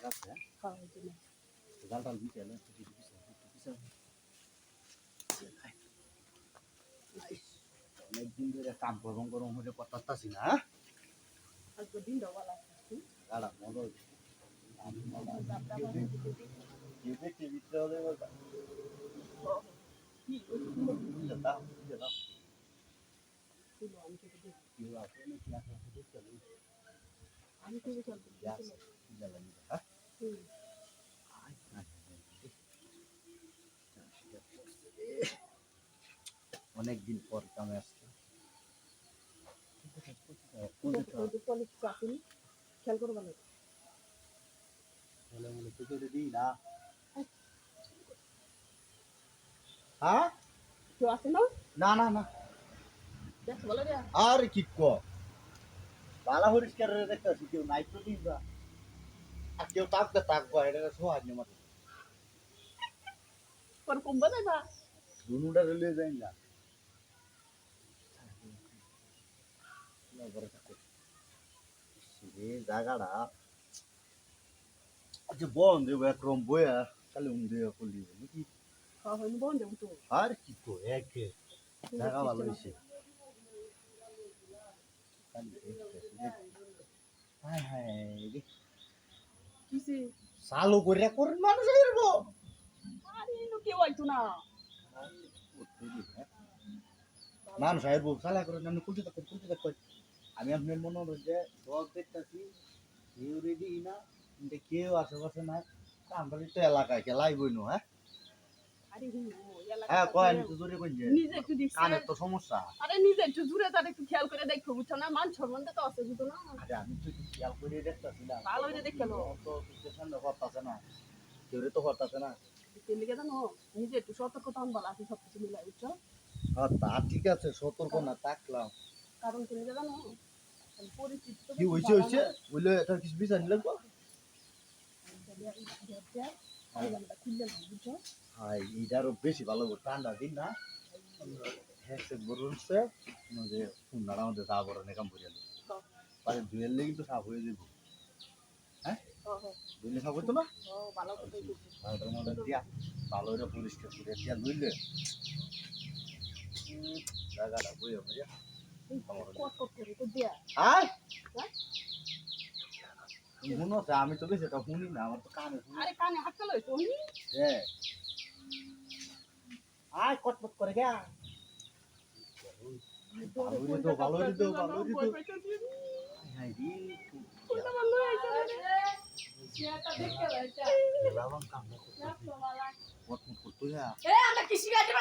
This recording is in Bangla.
আছে হ্যাঁ এই জন্য। জাল টাল দিতে এলে একটু পিছা অনেকদিন ধরে কাম গরম গরম হলে কথাচ্ছি না আজকে দিনটা ভালো আছে। গাড়া মজা হয়েছে টিভিতে হলে কি বুঝলে দাও আমি তোকে দিই। কেউ আছে নাকি আসলে দেখতে আমি তোকে চলতে গ্যাস হ্যাঁ অনেকদিন পর কামে আসছে কলেজ চাকরি খেয়াল করবা না। তোকে দিই না হ্যাঁ কেউ আছে না? না না না দেখ বলে রে। আর কি কো বালা পরিষ্কার দেখতে আছি কেউ নাই তো দিন আর কেউ থাকবো এটা সোহাজ নেই মাত্র পর কমবা যাইবা। দুনুটা রেলে যাই না জায়গাটা আচ্ছা বন দেবো একরম বইয়া খালি দিয়ে করলি নাকি হ্যাঁ হয় বন্ধ দেব তো। আর কি কো এক জায়গা ভালো হয়েছে হায় হায় রে কিসে? চালু করে করেন মানুষ এরবো আরে নো কেউ আইতো না। মানুষ আইবো চালা করে আমি কুলতে থাক আমি আপনার মনে হলো যে দল দেখতেছি কেউ রেডি না কিন্তু কেউ আশেপাশে নাই আমরা তো এলাকায় খেলাইবই না হ্যাঁ আরে হুম এলাকা হ্যাঁ কয় আমি তো জোরে কই যে নিজে একটু দেখছি। কানের তো সমস্যা আরে নিজে একটু জুড়ে তার একটু খেয়াল করে দেখো বুঝছো না মান সম্মান তো আছে বুঝতো না। আরে আমি তো একটু খেয়াল করে দেখতেছি না ভালো হইলে দেখে লো। তো স্টেশন করতেছে না কেউ তো করতেছে না তেল লিখে জানো নিজে একটু সতর্কতা আন ভালো আছে সব কিছু মিলাই বুঝছো। হ্যাঁ তা ঠিক আছে সতর্ক না থাকলাম কারণ তুমি জানো পরিচিত কি হয়েছে বলে এটা কিছু বিচার নিলাম হ্যাঁ এইটারও বেশি ভালো ঠান্ডা দিন না হ্যাঁ বলছে যে ফুন্নার আমাদের চা বড় নেকাম করে পারে দুয়ের কিন্তু সাফ হয়ে যাবো হ্যাঁ দুইলে সাফ হইতো না ভালোটার মধ্যে দিয়া ভালো এটা পরিষ্কার করে দিয়া দুইলে জায়গাটা বইয়া বুঝিয়া মনে হচ্ছে আমি তো বেশি এটা শুনি না আমার তো কানে শুনি আরে কানে হাত চালো তো হ্যাঁ আয় কটকট করে গা ভালো দিত হ্যাঁ রে